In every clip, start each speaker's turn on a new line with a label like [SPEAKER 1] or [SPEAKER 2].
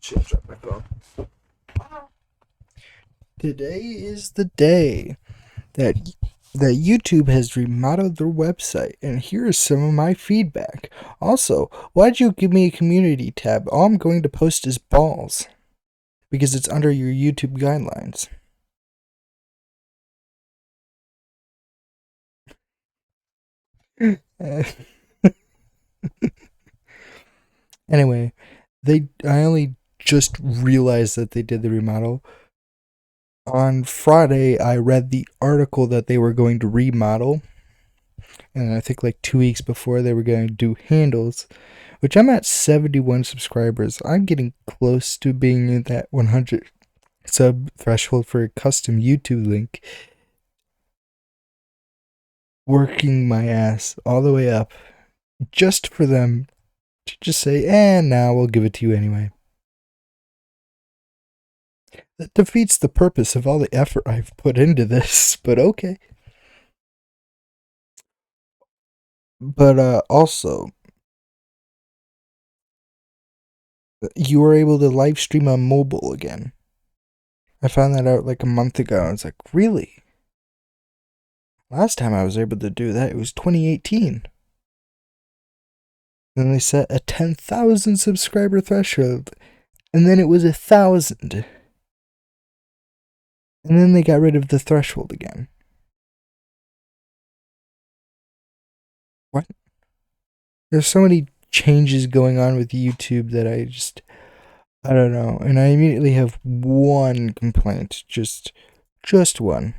[SPEAKER 1] Shit, dropped my phone. Today is the day that YouTube has remodeled their website, and here is some of my feedback. Also, why'd you give me a community tab? All I'm going to post is balls because it's under your YouTube guidelines. Anyway, I only just realized that they did the remodel. On Friday, I read the article that they were going to remodel, and I think like 2 weeks before they were going to do handles, which I'm at 71 subscribers. I'm getting close to being in that 100 sub threshold for a custom YouTube link. Working my ass all the way up just for them to just say, now we'll give it to you anyway. That defeats the purpose of all the effort I've put into this, but okay. But also, you were able to live stream on mobile again. I found that out like a month ago. I was like, really? Last time I was able to do that, it was 2018. Then they set a 10,000 subscriber threshold, and then it was 1,000. And then they got rid of the threshold again. What? There's so many changes going on with YouTube that I don't know. And I immediately have one complaint, just one.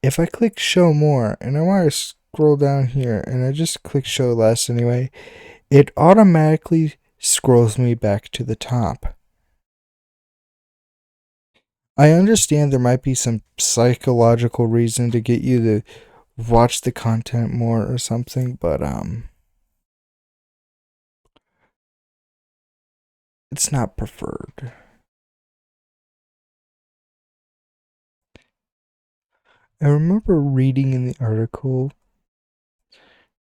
[SPEAKER 1] If I click show more and I want to scroll down here and I just click show less anyway, it automatically scrolls me back to the top. I understand there might be some psychological reason to get you to watch the content more or something, but it's not preferred. I remember reading in the article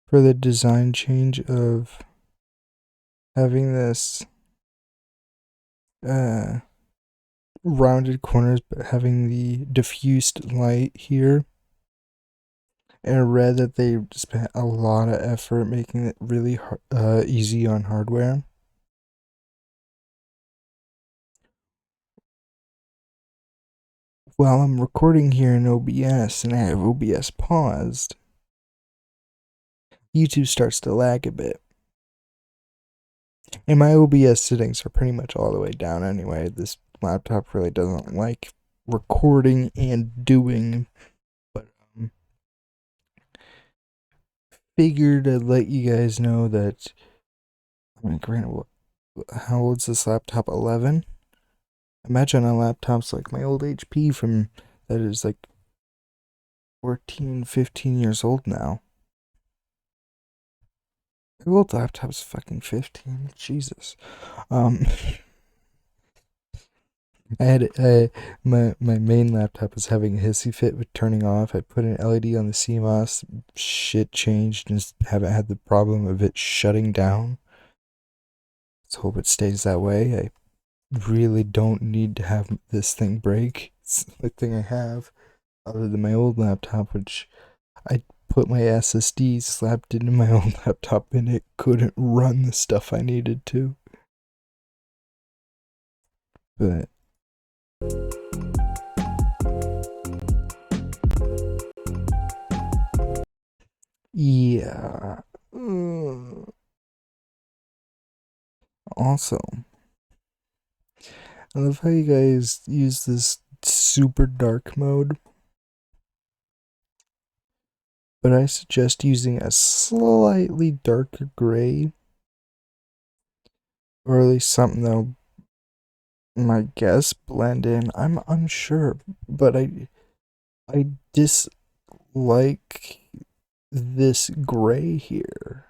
[SPEAKER 1] for the design change of having this rounded corners but having the diffused light here. And I read that they spent a lot of effort making it really easy on hardware. While I'm recording here in OBS and I have OBS paused, YouTube starts to lag a bit. And my OBS settings are pretty much all the way down anyway. This laptop really doesn't like recording and doing, but figured I'd let you guys know that. I mean, granted, how old's this laptop? 11? Imagine a laptop's like my old HP from that is like 14, 15 years old now. My old laptop's fucking 15. Jesus. I had my main laptop was having a hissy fit with turning off. I put an LED on the CMOS. Shit changed and just haven't had the problem of it shutting down. Let's hope it stays that way. I really don't need to have this thing break. It's the only thing I have other than my old laptop, which I put my SSD slapped into my old laptop and it couldn't run the stuff I needed to. But yeah. Also, I love how you guys use this super dark mode, but I suggest using a slightly darker gray, or at least something that'll, my guess, blend in. I'm unsure, but I dislike this gray here.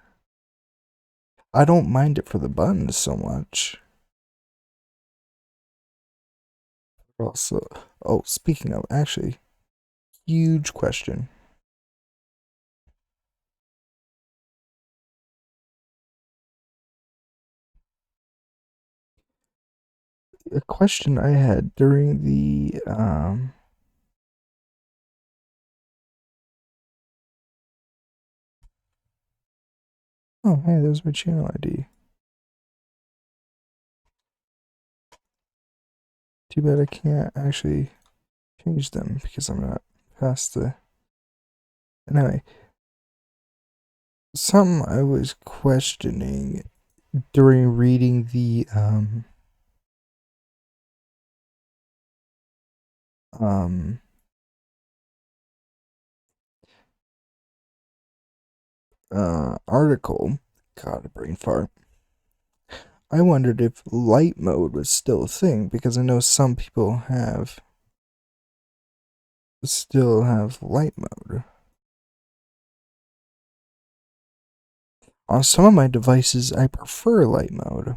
[SPEAKER 1] I don't mind it for the buttons so much. Also, oh, speaking of, actually, huge question. a question I had during the oh, hey, there's my channel ID. Too bad I can't actually change them because I'm not past the. Anyway, something I was questioning during reading the um article. God, a brain fart. I wondered if light mode was still a thing because I know some people still have light mode. On some of my devices, I prefer light mode.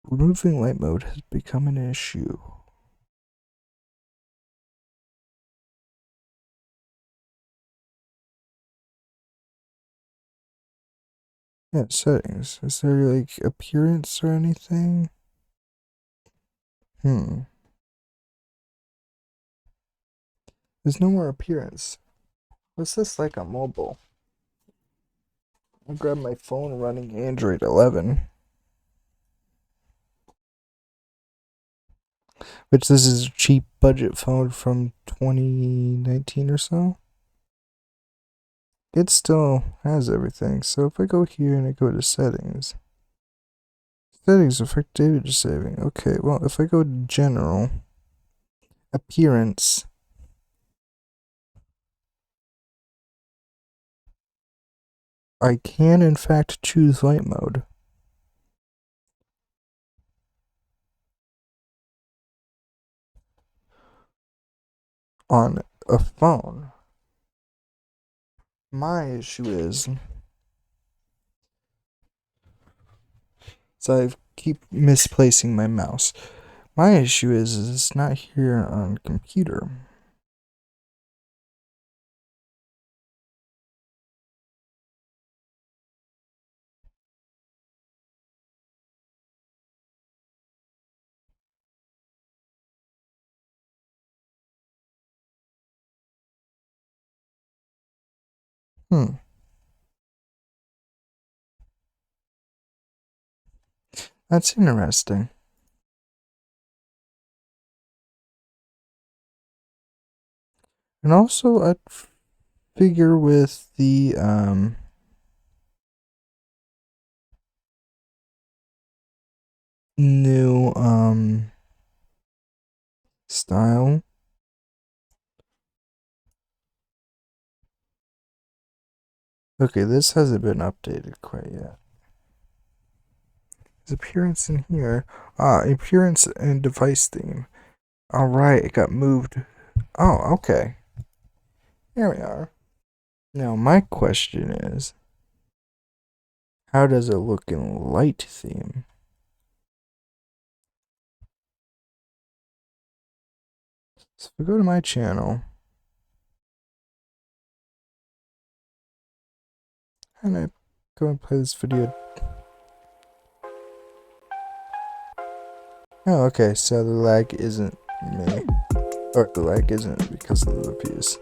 [SPEAKER 1] Removing light mode has become an issue. Yeah, settings. Is there like appearance or anything? There's no more appearance. What's this like on mobile? I'll grab my phone running Android 11. Which this is a cheap budget phone from 2019 or so. It still has everything. So if I go here and I go to settings, settings affect data saving. Okay, well, if I go to general, appearance, I can in fact choose light mode on a phone. My issue is, so I keep misplacing my mouse. My issue is it's not here on computer. That's interesting. And also, I figure with the new style. Okay, this hasn't been updated quite yet. His appearance in here. Appearance and device theme. Alright, it got moved. Oh, okay. Here we are. Now, my question is, how does it look in light theme? So if we go to my channel, and I go and play this video. Oh, okay, so the lag isn't me. Or the lag isn't because of the views.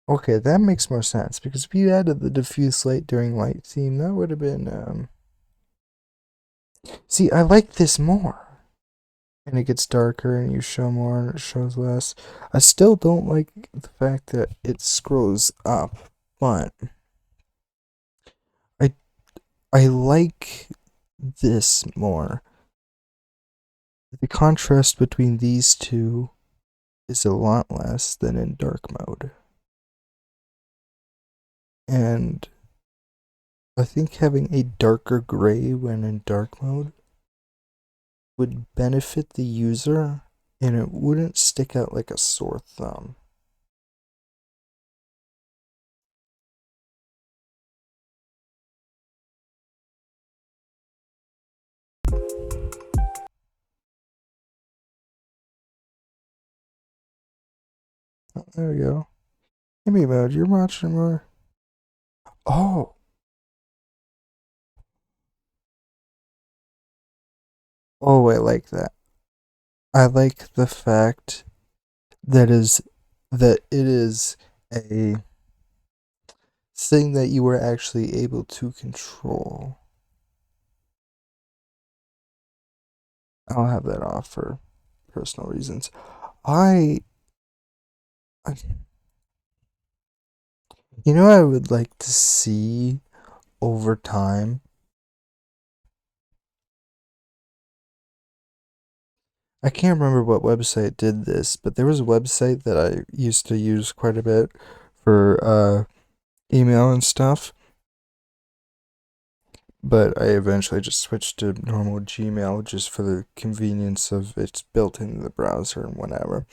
[SPEAKER 1] Okay, that makes more sense, because if you added the diffuse light during light theme, that would have been, See, I like this more. And it gets darker and you show more and it shows less. I still don't like the fact that it scrolls up, but I I like this more. The contrast between these two is a lot less than in dark mode. And I think having a darker gray when in dark mode would benefit the user and it wouldn't stick out like a sore thumb. Oh, there we go. Hey, mode, you're watching more. Oh, Oh, I like that. I like the fact that it is a thing that you were actually able to control. I'll have that off for personal reasons. I, I I would like to see over time. I can't remember what website did this, but there was a website that I used to use quite a bit for email and stuff. But I eventually just switched to normal Gmail just for the convenience of it's built into the browser and whatever.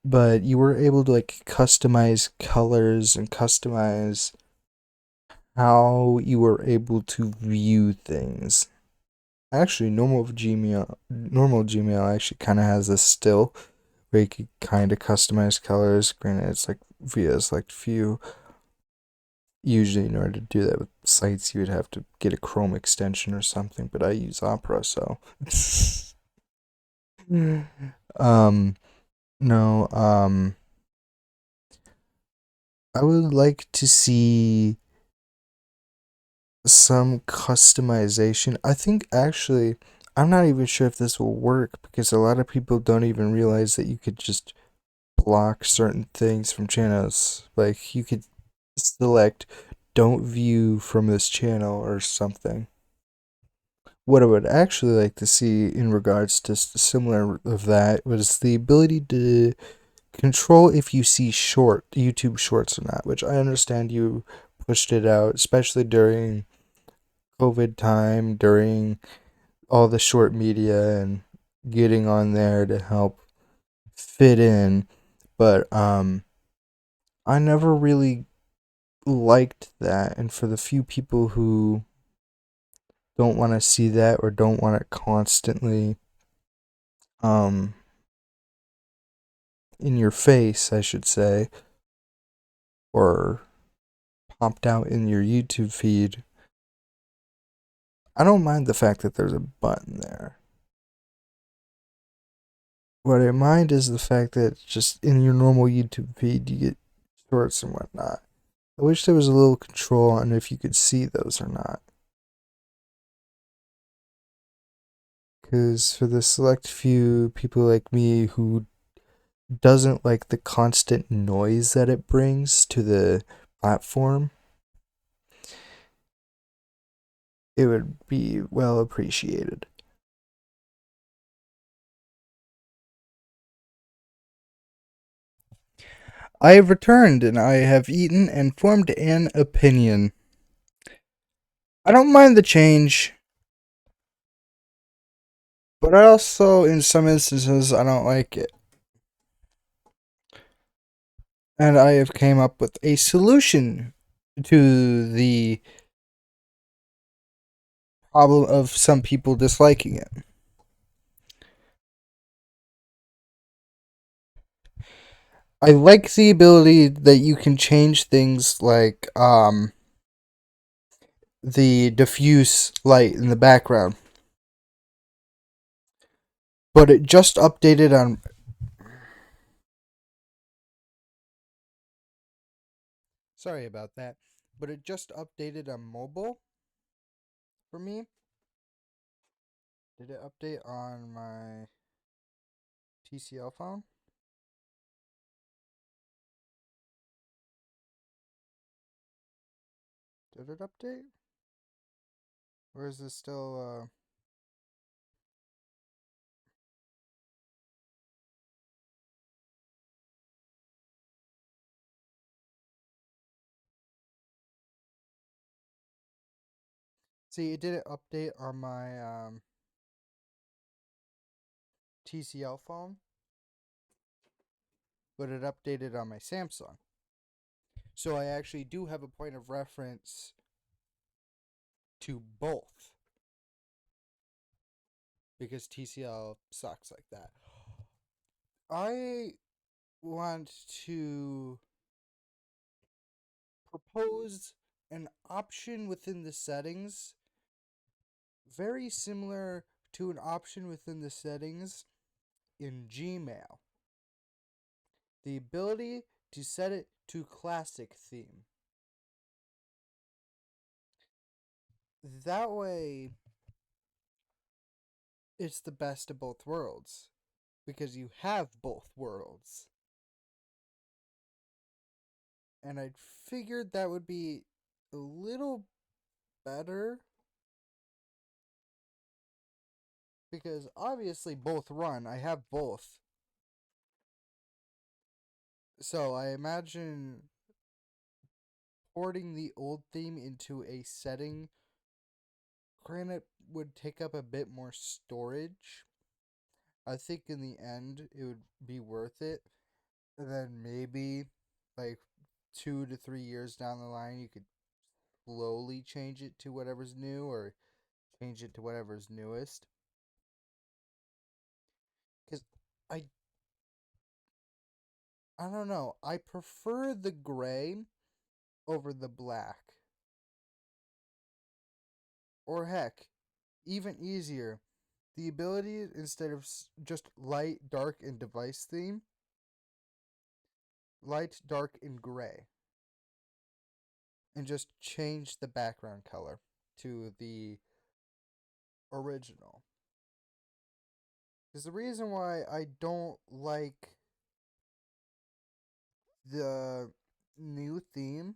[SPEAKER 1] But you were able to like customize colors and customize how you were able to view things. Actually, normal Gmail actually kind of has this still where you could kind of customize colors. Granted, it's like via select few. Usually, in order to do that with sites, you would have to get a Chrome extension or something. But I use Opera, so um, no, I would like to see some customization. I think actually, I'm not even sure if this will work because a lot of people don't even realize that you could just block certain things from channels. Like you could select don't view from this channel or something. What I would actually like to see in regards to similar of that was the ability to control if you see YouTube shorts or not, which I understand you pushed it out, especially during COVID time, during all the short media and getting on there to help fit in. But I never really liked that, and for the few people who don't want to see that or don't want it constantly um in your face, I should say, or popped out in your YouTube feed, I don't mind the fact that there's a button there. What I mind is the fact that just in your normal YouTube feed, you get shorts and whatnot. I wish there was a little control on if you could see those or not. Because for the select few people like me who doesn't like the constant noise that it brings to the platform, it would be well appreciated. I have returned and I have eaten and formed an opinion. I don't mind the change, but I also, in some instances, I don't like it. And I have came up with a solution to the problem of some people disliking it. I like the ability that you can change things like the diffuse light in the background. But it just updated on sorry about that. But it just updated on mobile for me. Did it update on my TCL phone? Did it update? Or is this still See, it didn't update on my TCL phone, but it updated on my Samsung. So I actually do have a point of reference to both because TCL sucks like that. I want to propose an option within the settings very similar to an option within the settings in Gmail. The ability to set it to classic theme. That way, it's the best of both worlds. Because you have both worlds. And I figured that would be a little better. Because obviously both run. I have both. So I imagine porting the old theme into a setting, granted, would take up a bit more storage. I think in the end it would be worth it. And then maybe like 2 to 3 years down the line you could slowly change it to whatever's new or change it to whatever's newest. Cuz I I don't know. I prefer the gray over the black. Or heck, even easier, the ability instead of just light, dark, and device theme, light, dark, and gray. And just change the background color to the original. Because the reason why I don't like the new theme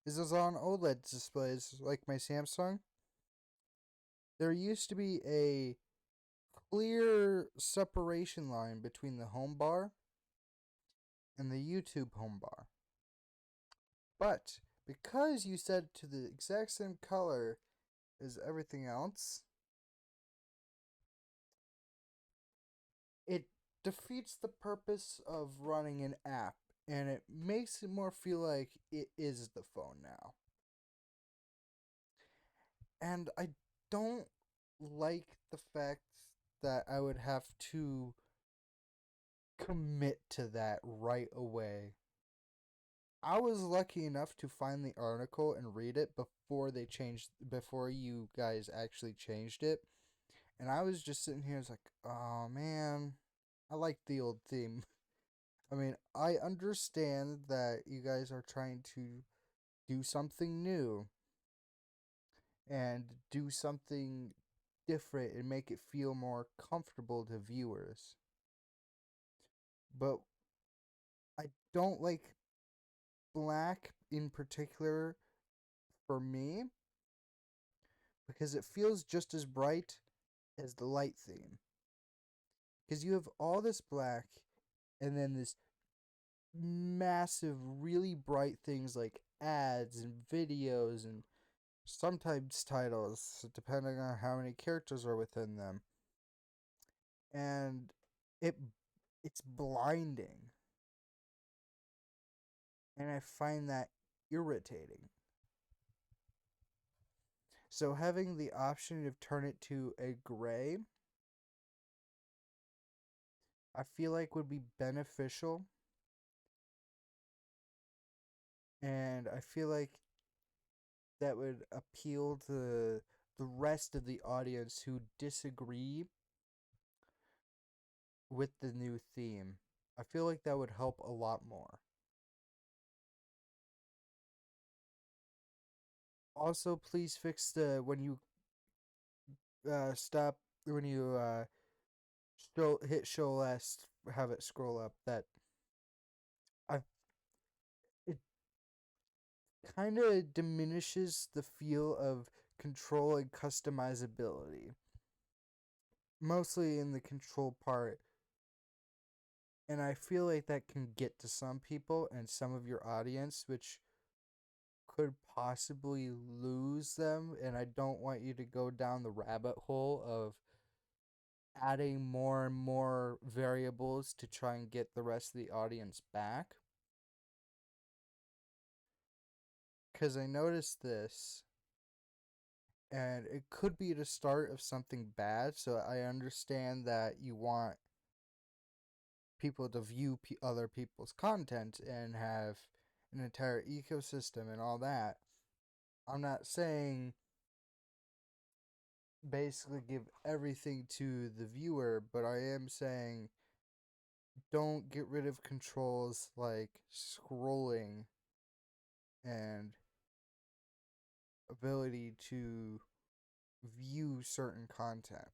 [SPEAKER 1] is on OLED displays like my Samsung. There used to be a clear separation line between the home bar and the YouTube home bar. But because you set it to the exact same color as everything else, it defeats the purpose of running an app and it makes it more feel like it is the phone now. And I don't like the fact that I would have to commit to that right away. I was lucky enough to find the article and read it before you guys actually changed it. And I was just sitting here, I was like, oh man, I like the old theme. I mean, I understand that you guys are trying to do something new and do something different and make it feel more comfortable to viewers. But I don't like black in particular for me because it feels just as bright as the light theme. Because you have all this black and then this massive, really bright things like ads and videos and sometimes titles, depending on how many characters are within them. And it it's blinding. And I find that irritating. So having the option to turn it to a gray, I feel like would be beneficial. And I feel like that would appeal to the rest of the audience who disagree with the new theme. I feel like that would help a lot more. Also, please fix the when you stop when you hit show last, have it scroll up. That I it kind of diminishes the feel of control and customizability, mostly in the control part. And I feel like that can get to some people and some of your audience, which could possibly lose them. And I don't want you to go down the rabbit hole of adding more and more variables to try and get the rest of the audience back. Because I noticed this, and it could be the start of something bad. So I understand that you want people to view other people's content and have an entire ecosystem and all that. I'm not saying basically give everything to the viewer, but I am saying don't get rid of controls like scrolling and ability to view certain content.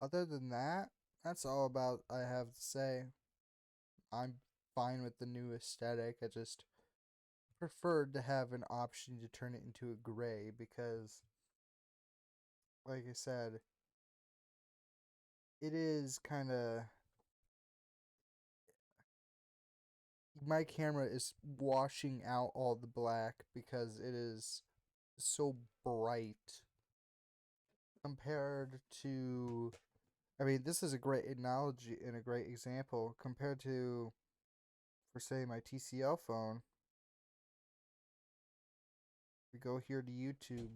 [SPEAKER 1] Other than that, that's all about I have to say. I'm fine with the new aesthetic. I just preferred to have an option to turn it into a gray because, like I said, it is kind of. My camera is washing out all the black because it is so bright compared to. I mean, this is a great analogy and a great example compared to, for say, my TCL phone. We go here to YouTube.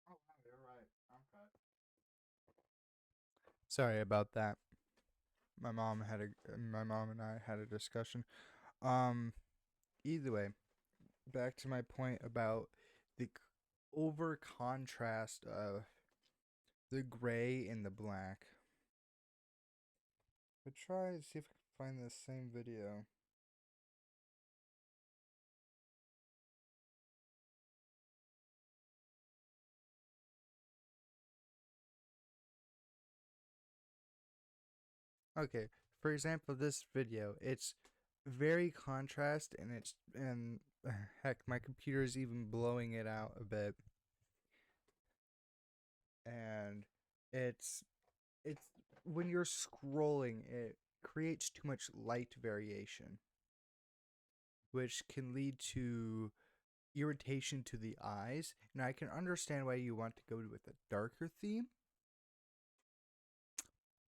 [SPEAKER 1] Oh, wow, you're right. Okay. Sorry about that. My mom and I had a discussion. Um, Either way, back to my point about the over contrast of the gray and the black. But try to see if I can find this same video. Okay, for example, this video, it's very contrast and heck, my computer is even blowing it out a bit. And it's it's when you're scrolling, it creates too much light variation, which can lead to irritation to the eyes. And I can understand why you want to go with a darker theme,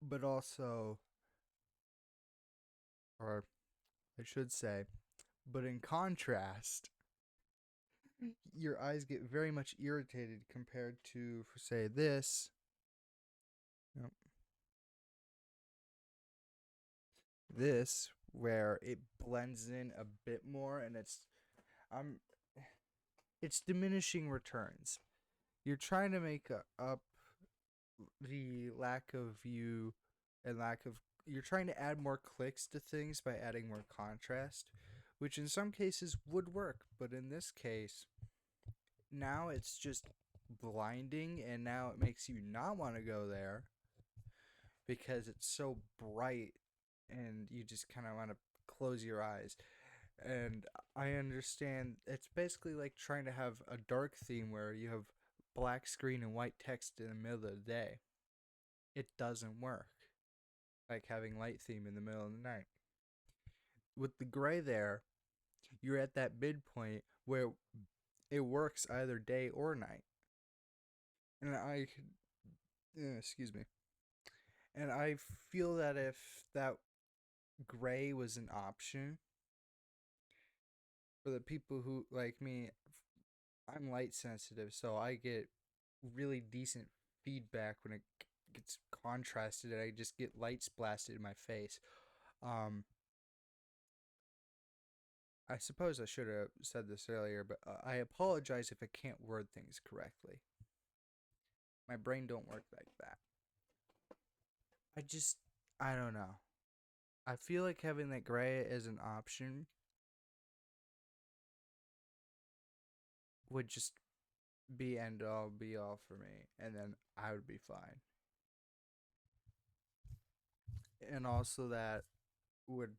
[SPEAKER 1] but also, or I should say, but in contrast, your eyes get very much irritated compared to, for say, this. Yep. This, where it blends in a bit more, and I'm, it's diminishing returns. You're trying to make up the lack of view and lack of. You're trying to add more clicks to things by adding more contrast, which in some cases would work, but in this case, now it's just blinding, and now it makes you not want to go there because it's so bright and you just kind of want to close your eyes. And I understand it's basically like trying to have a dark theme where you have black screen and white text in the middle of the day. It doesn't work. Like having light theme in the middle of the night. With the gray there, you're at that midpoint where it works either day or night. And excuse me. And I feel that if that gray was an option for the people who like me, I'm light sensitive, so I get really decent feedback when it gets contrasted and I just get lights blasted in my face. Um, I suppose I should have said this earlier, but I apologize if I can't word things correctly. My brain don't work like that. I just, I don't know. I feel like having that gray as an option would just be end all be all for me, and then I would be fine. And also, that would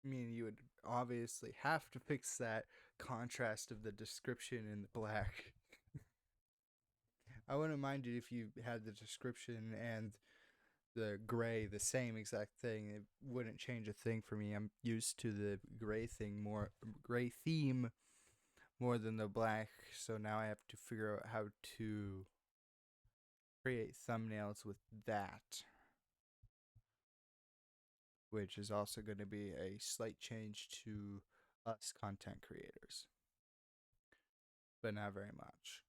[SPEAKER 1] mean you would obviously have to fix that contrast of the description in the black. I wouldn't mind it if you had the description and the gray the same exact thing. It wouldn't change a thing for me. I'm used to the gray theme more than the black, so now I have to figure out how to create thumbnails with that, which is also going to be a slight change to us content creators. but not very much.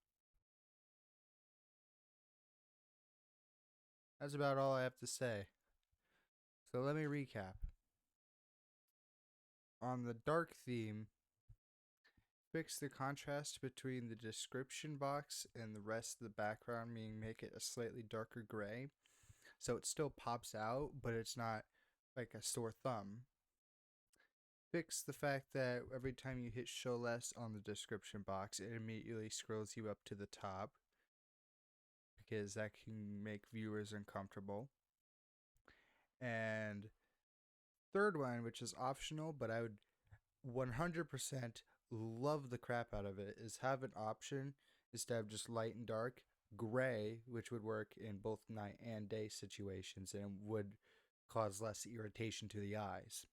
[SPEAKER 1] That's about all I have to say. So let me recap. On the dark theme, fix the contrast between the description box and the rest of the background, meaning make it a slightly darker gray. So it still pops out, but it's not like a sore thumb. Fix the fact that every time you hit show less on the description box, it immediately scrolls you up to the top, because that can make viewers uncomfortable. And third one, which is optional, but I would 100% love the crap out of it, is have an option instead of just light and dark, gray, which would work in both night and day situations and would cause less irritation to the eyes.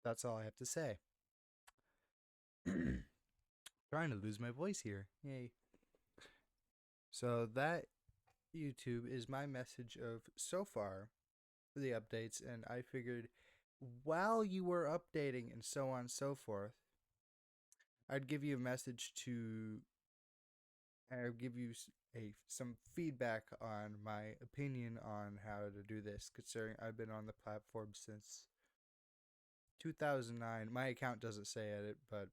[SPEAKER 1] That's all I have to say. Trying to lose my voice here. Yay. So that, YouTube, is my message of so far for the updates, and I figured while you were updating and so on and so forth, I'd give you a message to give you some feedback on my opinion on how to do this, considering I've been on the platform since 2009. My account doesn't say edit, but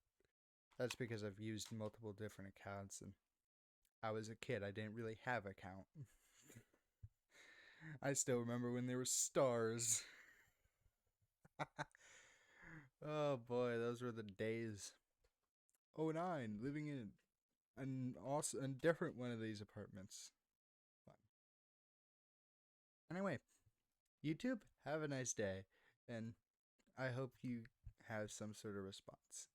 [SPEAKER 1] that's because I've used multiple different accounts, and I was a kid. I didn't really have an account. I still remember when there were stars. Oh boy, those were the days. 09, living in a different one of these apartments. Fun. Anyway, YouTube, have a nice day, and I hope you have some sort of response.